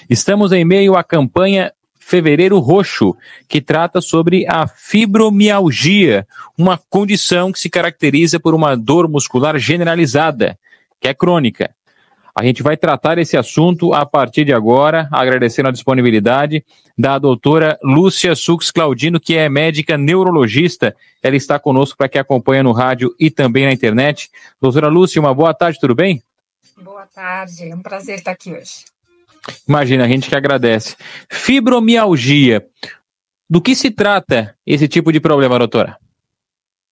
Estamos em meio à campanha Fevereiro Roxo, que trata sobre a fibromialgia, uma condição que se caracteriza por uma dor muscular generalizada, que é crônica. A gente vai tratar esse assunto a partir de agora, agradecendo a disponibilidade da doutora Lúcia Sux Claudino, que é médica neurologista. Ela está conosco para quem acompanha no rádio e também na internet. Doutora Lúcia, uma boa tarde, tudo bem? Boa tarde, é um prazer estar aqui hoje. Imagina, a gente que agradece. Fibromialgia, do que se trata esse tipo de problema, doutora?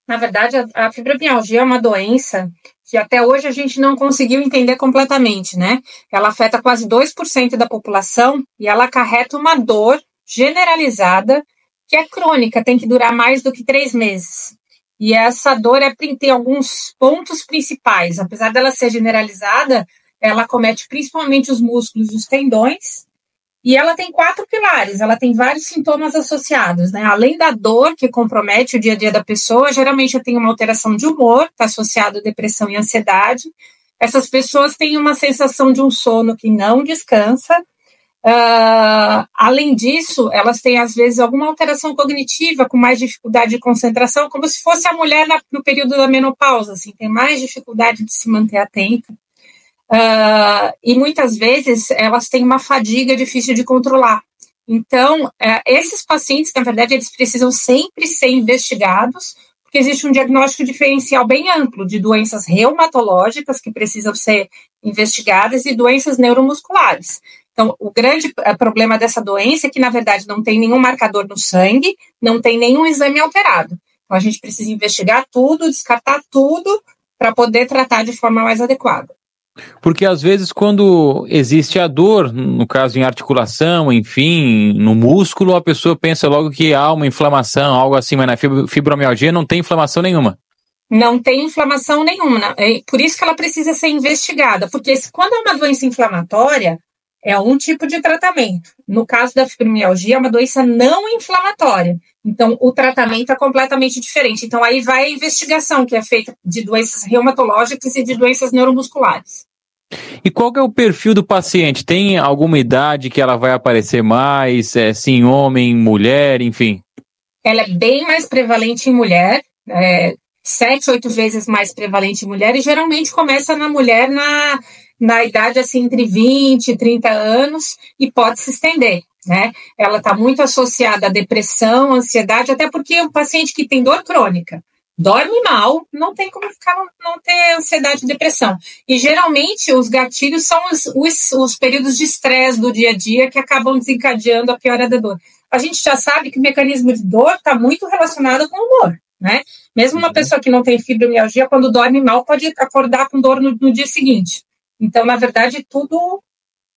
Na verdade, a fibromialgia é uma doença que até hoje a gente não conseguiu entender completamente, né? Ela afeta quase 2% da população e ela acarreta uma dor generalizada que é crônica, tem que durar mais do que 3 meses. E essa dor tem alguns pontos principais. Apesar dela ser generalizada, ela acomete principalmente os músculos e os tendões. E ela tem 4 pilares, ela tem vários sintomas associados, né? Além da dor que compromete o dia a dia da pessoa, geralmente tem uma alteração de humor, está associado a depressão e ansiedade. Essas pessoas têm uma sensação de um sono que não descansa. Além disso, elas têm, às vezes, alguma alteração cognitiva, com mais dificuldade de concentração, como se fosse a mulher no período da menopausa, assim, tem mais dificuldade de se manter atenta. E muitas vezes elas têm uma fadiga difícil de controlar. Então, esses pacientes, na verdade, eles precisam sempre ser investigados, porque existe um diagnóstico diferencial bem amplo de doenças reumatológicas que precisam ser investigadas e doenças neuromusculares. Então, o grande problema dessa doença é que, na verdade, não tem nenhum marcador no sangue, não tem nenhum exame alterado. Então, a gente precisa investigar tudo, descartar tudo, para poder tratar de forma mais adequada. Porque às vezes quando existe a dor, no caso em articulação, enfim, no músculo, a pessoa pensa logo que há uma inflamação, algo assim, mas na fibromialgia não tem inflamação nenhuma. Não tem inflamação nenhuma, por isso que ela precisa ser investigada, porque quando é uma doença inflamatória, é um tipo de tratamento. No caso da fibromialgia, é uma doença não inflamatória. Então, o tratamento é completamente diferente. Então, aí vai a investigação que é feita de doenças reumatológicas e de doenças neuromusculares. E qual que é o perfil do paciente? Tem alguma idade que ela vai aparecer mais? Sim, homem, mulher, enfim? Ela é bem mais prevalente em mulher, 7, 8 vezes mais prevalente em mulher, e geralmente começa na mulher na idade assim, entre 20 e 30 anos e pode se estender, né? Ela está muito associada à depressão, ansiedade, até porque o paciente que tem dor crônica dorme mal, não tem como não ter ansiedade e depressão. E geralmente os gatilhos são os períodos de estresse do dia a dia que acabam desencadeando a piora da dor. A gente já sabe que o mecanismo de dor está muito relacionado com o humor, né? Mesmo uma pessoa que não tem fibromialgia, quando dorme mal, pode acordar com dor no dia seguinte. Então, na verdade, tudo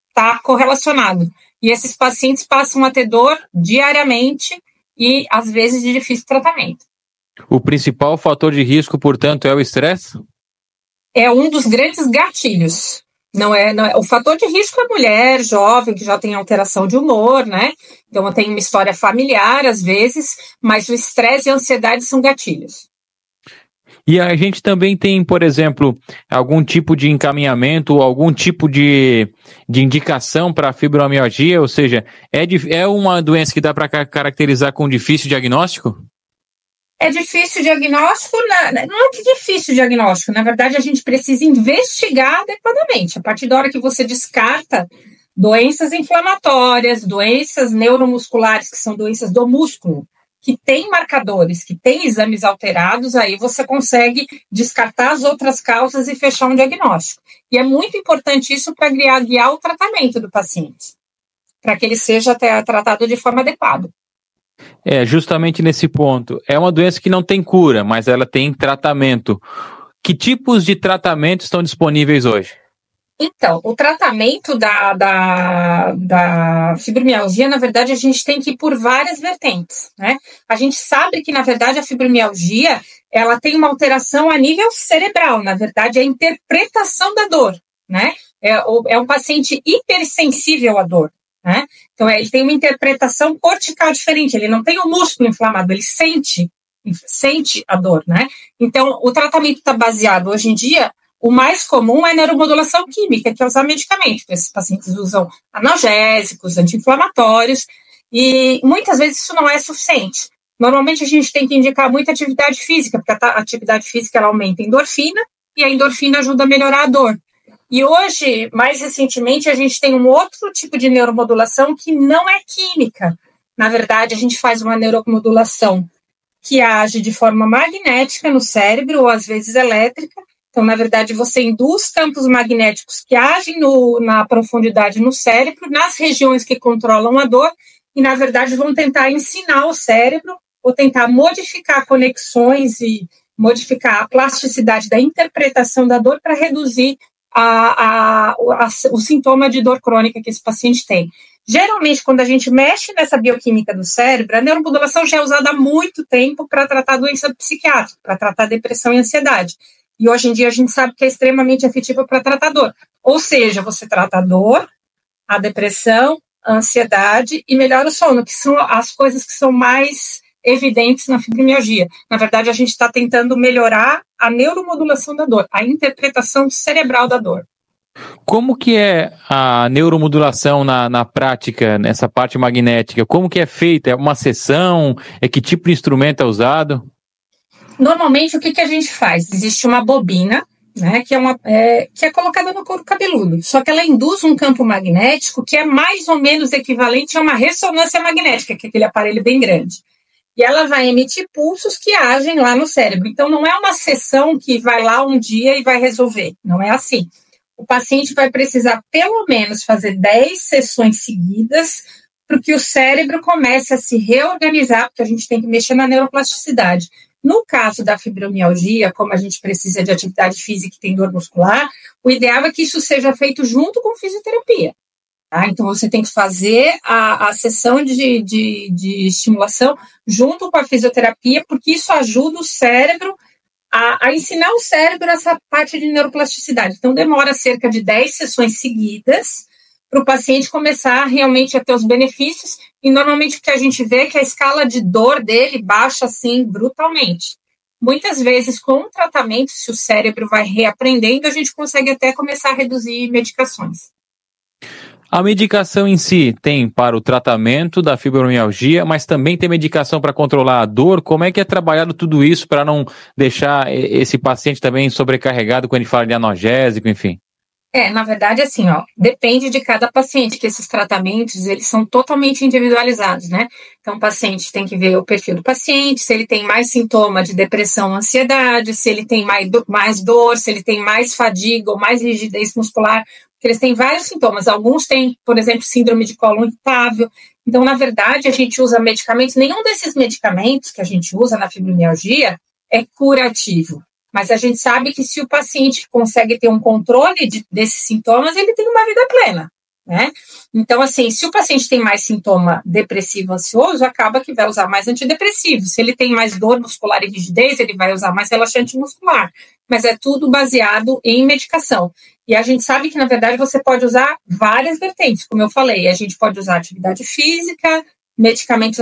está correlacionado. E esses pacientes passam a ter dor diariamente e, às vezes, de difícil tratamento. O principal fator de risco, portanto, é o estresse? É um dos grandes gatilhos. Não é. O fator de risco é mulher, jovem, que já tem alteração de humor, né? Então, tem uma história familiar, às vezes, mas o estresse e a ansiedade são gatilhos. E a gente também tem, por exemplo, algum tipo de encaminhamento, algum tipo de indicação para a fibromialgia, ou seja, é uma doença que dá para caracterizar com difícil diagnóstico? É difícil diagnóstico, não é que difícil diagnóstico, na verdade a gente precisa investigar adequadamente. A partir da hora que você descarta doenças inflamatórias, doenças neuromusculares, que são doenças do músculo, que tem marcadores, que tem exames alterados, aí você consegue descartar as outras causas e fechar um diagnóstico. E é muito importante isso para guiar o tratamento do paciente, para que ele seja tratado de forma adequada. Justamente nesse ponto. É uma doença que não tem cura, mas ela tem tratamento. Que tipos de tratamento estão disponíveis hoje? Então, o tratamento da fibromialgia, na verdade, a gente tem que ir por várias vertentes, né? A gente sabe que, na verdade, a fibromialgia, ela tem uma alteração a nível cerebral, na verdade, é a interpretação da dor, né? É um paciente hipersensível à dor, né? Então, ele tem uma interpretação cortical diferente, ele não tem o músculo inflamado, ele sente a dor, né? Então, o tratamento está baseado, hoje em dia, O mais comum é a neuromodulação química, que é usar medicamentos. Esses pacientes usam analgésicos, anti-inflamatórios, e muitas vezes isso não é suficiente. Normalmente a gente tem que indicar muita atividade física, porque a atividade física ela aumenta a endorfina, e a endorfina ajuda a melhorar a dor. E hoje, mais recentemente, a gente tem um outro tipo de neuromodulação que não é química. Na verdade, a gente faz uma neuromodulação que age de forma magnética no cérebro, ou às vezes elétrica. Então, na verdade, você induz campos magnéticos que agem na profundidade no cérebro, nas regiões que controlam a dor, e, na verdade, vão tentar ensinar o cérebro, ou tentar modificar conexões e modificar a plasticidade da interpretação da dor para reduzir o sintoma de dor crônica que esse paciente tem. Geralmente, quando a gente mexe nessa bioquímica do cérebro, a neuromodulação já é usada há muito tempo para tratar doença psiquiátrica, para tratar depressão e ansiedade. E hoje em dia a gente sabe que é extremamente efetiva para tratar dor. Ou seja, você trata a dor, a depressão, a ansiedade e melhora o sono, que são as coisas que são mais evidentes na fibromialgia. Na verdade, a gente está tentando melhorar a neuromodulação da dor, a interpretação cerebral da dor. Como que é a neuromodulação na prática, nessa parte magnética? Como que é feita? É uma sessão? É que tipo de instrumento é usado? Normalmente, o que a gente faz? Existe uma bobina, né, que é colocada no couro cabeludo, só que ela induz um campo magnético que é mais ou menos equivalente a uma ressonância magnética, que é aquele aparelho bem grande. E ela vai emitir pulsos que agem lá no cérebro. Então, não é uma sessão que vai lá um dia e vai resolver. Não é assim. O paciente vai precisar, pelo menos, fazer 10 sessões seguidas para que o cérebro comece a se reorganizar, porque a gente tem que mexer na neuroplasticidade. No caso da fibromialgia, como a gente precisa de atividade física e tem dor muscular, o ideal é que isso seja feito junto com fisioterapia. Tá? Então, você tem que fazer a sessão de estimulação junto com a fisioterapia, porque isso ajuda o cérebro a ensinar o cérebro essa parte de neuroplasticidade. Então, demora cerca de 10 sessões seguidas para o paciente começar realmente a ter os benefícios, e normalmente o que a gente vê é que a escala de dor dele baixa, assim, brutalmente. Muitas vezes, com o tratamento, se o cérebro vai reaprendendo, a gente consegue até começar a reduzir medicações. A medicação em si tem para o tratamento da fibromialgia, mas também tem medicação para controlar a dor. Como é que é trabalhado tudo isso para não deixar esse paciente também sobrecarregado quando ele fala de analgésico, enfim? Na verdade, assim, depende de cada paciente, que esses tratamentos, eles são totalmente individualizados, né? Então, o paciente tem que ver o perfil do paciente, se ele tem mais sintoma de depressão, ansiedade, se ele tem mais dor, se ele tem mais fadiga ou mais rigidez muscular, porque eles têm vários sintomas. Alguns têm, por exemplo, síndrome de cólon irritável. Então, na verdade, a gente usa medicamentos, nenhum desses medicamentos que a gente usa na fibromialgia é curativo. Mas a gente sabe que se o paciente consegue ter um controle desses sintomas, ele tem uma vida plena, né? Então, assim, se o paciente tem mais sintoma depressivo, ansioso, acaba que vai usar mais antidepressivo. Se ele tem mais dor muscular e rigidez, ele vai usar mais relaxante muscular. Mas é tudo baseado em medicação. E a gente sabe que, na verdade, você pode usar várias vertentes, como eu falei. A gente pode usar atividade física, medicamentos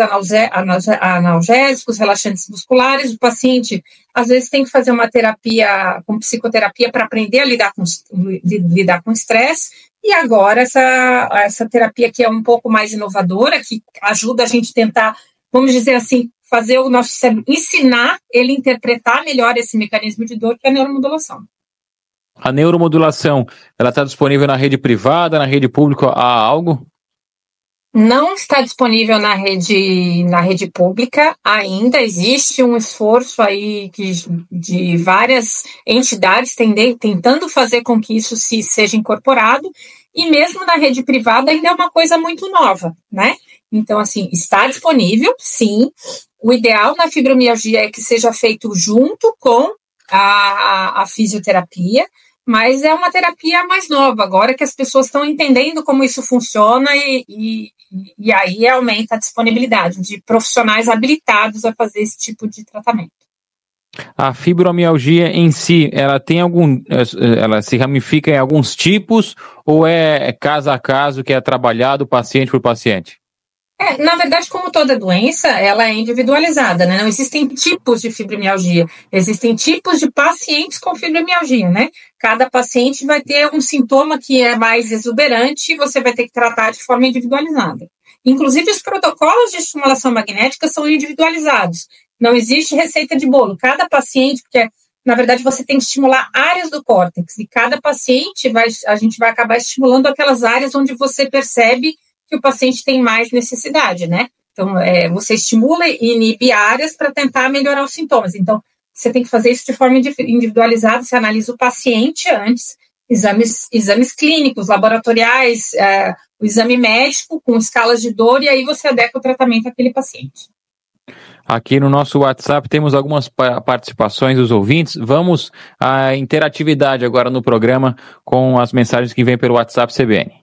analgésicos, relaxantes musculares. O paciente, às vezes, tem que fazer uma terapia com psicoterapia para aprender a lidar com estresse. E agora, essa terapia que é um pouco mais inovadora, que ajuda a gente a tentar, vamos dizer assim, fazer o nosso cérebro, ensinar ele a interpretar melhor esse mecanismo de dor, que é a neuromodulação. A neuromodulação, ela está disponível na rede privada, na rede pública, há algo? Não está disponível na rede pública ainda. Existe um esforço aí de várias entidades tentando fazer com que isso seja incorporado, e mesmo na rede privada ainda é uma coisa muito nova, né? Então, assim, está disponível, sim. O ideal na fibromialgia é que seja feito junto com a fisioterapia, mas é uma terapia mais nova, agora que as pessoas estão entendendo como isso funciona, e aí aumenta a disponibilidade de profissionais habilitados a fazer esse tipo de tratamento. A fibromialgia em si, ela se ramifica em alguns tipos, ou é caso a caso que é trabalhado paciente por paciente? Na verdade, como toda doença, ela é individualizada, né? Não existem tipos de fibromialgia, existem tipos de pacientes com fibromialgia, né? Cada paciente vai ter um sintoma que é mais exuberante e você vai ter que tratar de forma individualizada. Inclusive, os protocolos de estimulação magnética são individualizados. Não existe receita de bolo. Cada paciente, porque na verdade você tem que estimular áreas do córtex, e cada paciente a gente vai acabar estimulando aquelas áreas onde você percebe que o paciente tem mais necessidade, né? Então, você estimula e inibe áreas para tentar melhorar os sintomas. Então, você tem que fazer isso de forma individualizada, você analisa o paciente antes, exames clínicos, laboratoriais, o exame médico com escalas de dor, e aí você adequa o tratamento àquele paciente. Aqui no nosso WhatsApp temos algumas participações dos ouvintes. Vamos à interatividade agora no programa com as mensagens que vêm pelo WhatsApp CBN.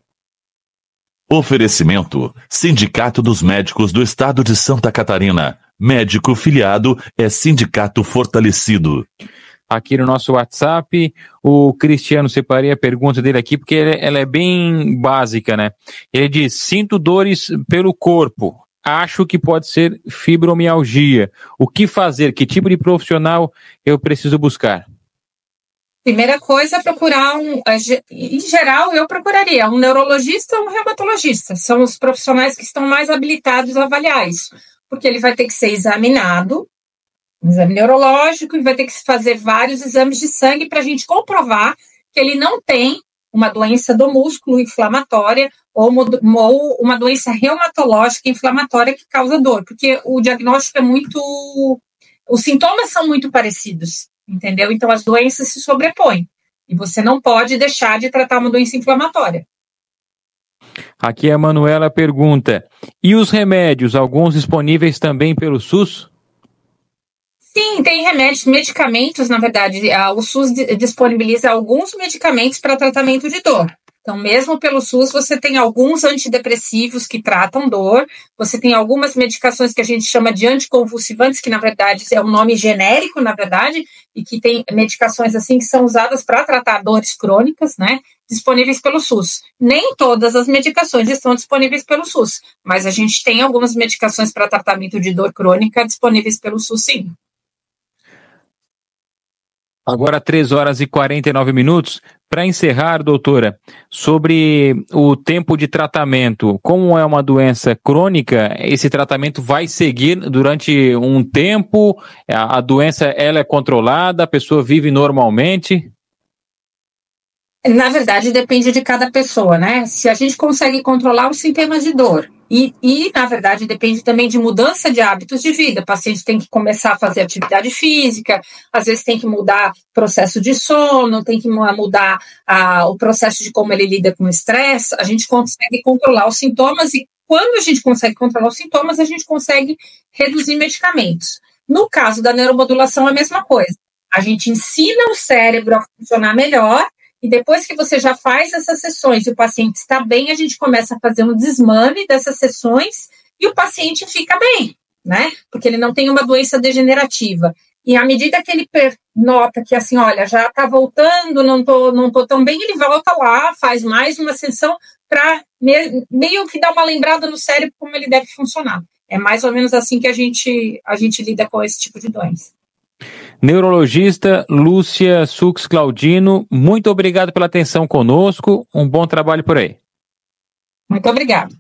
Oferecimento: Sindicato dos Médicos do Estado de Santa Catarina. Médico filiado é sindicato fortalecido. Aqui no nosso WhatsApp, o Cristiano separei a pergunta dele aqui, porque ela é bem básica, né? Ele diz: sinto dores pelo corpo, acho que pode ser fibromialgia. O que fazer? Que tipo de profissional eu preciso buscar? Primeira coisa é procurar em geral, eu procuraria um neurologista ou um reumatologista. São os profissionais que estão mais habilitados a avaliar isso, porque ele vai ter que ser examinado, um exame neurológico, e vai ter que fazer vários exames de sangue para a gente comprovar que ele não tem uma doença do músculo inflamatória ou uma doença reumatológica inflamatória que causa dor, porque o diagnóstico os sintomas são muito parecidos. Entendeu? Então, as doenças se sobrepõem. E você não pode deixar de tratar uma doença inflamatória. Aqui a Manuela pergunta: e os remédios, alguns disponíveis também pelo SUS? Sim, tem remédios, medicamentos, na verdade. O SUS disponibiliza alguns medicamentos para tratamento de dor. Então, mesmo pelo SUS, você tem alguns antidepressivos que tratam dor, você tem algumas medicações que a gente chama de anticonvulsivantes, que na verdade é um nome genérico, na verdade, e que tem medicações assim que são usadas para tratar dores crônicas, né, disponíveis pelo SUS. Nem todas as medicações estão disponíveis pelo SUS, mas a gente tem algumas medicações para tratamento de dor crônica disponíveis pelo SUS, sim. Agora 3h49. Para encerrar, doutora, sobre o tempo de tratamento, como é uma doença crônica, esse tratamento vai seguir durante um tempo? A doença ela é controlada, a pessoa vive normalmente? Na verdade, depende de cada pessoa, né? Se a gente consegue controlar os sintomas de dor e, na verdade, depende também de mudança de hábitos de vida. O paciente tem que começar a fazer atividade física, às vezes tem que mudar o processo de sono, tem que mudar o processo de como ele lida com o estresse. A gente consegue controlar os sintomas e, quando a gente consegue controlar os sintomas, a gente consegue reduzir medicamentos. No caso da neuromodulação, é a mesma coisa. A gente ensina o cérebro a funcionar melhor. E depois que você já faz essas sessões e o paciente está bem, a gente começa a fazer um desmame dessas sessões e o paciente fica bem, né? Porque ele não tem uma doença degenerativa. E à medida que ele nota que, assim, olha, já está voltando, não tô tão bem, ele volta lá, faz mais uma sessão para meio que dar uma lembrada no cérebro como ele deve funcionar. É mais ou menos assim que a gente lida com esse tipo de doença. Neurologista Lúcia Sux Claudino, muito obrigado pela atenção conosco, um bom trabalho por aí. Muito obrigada.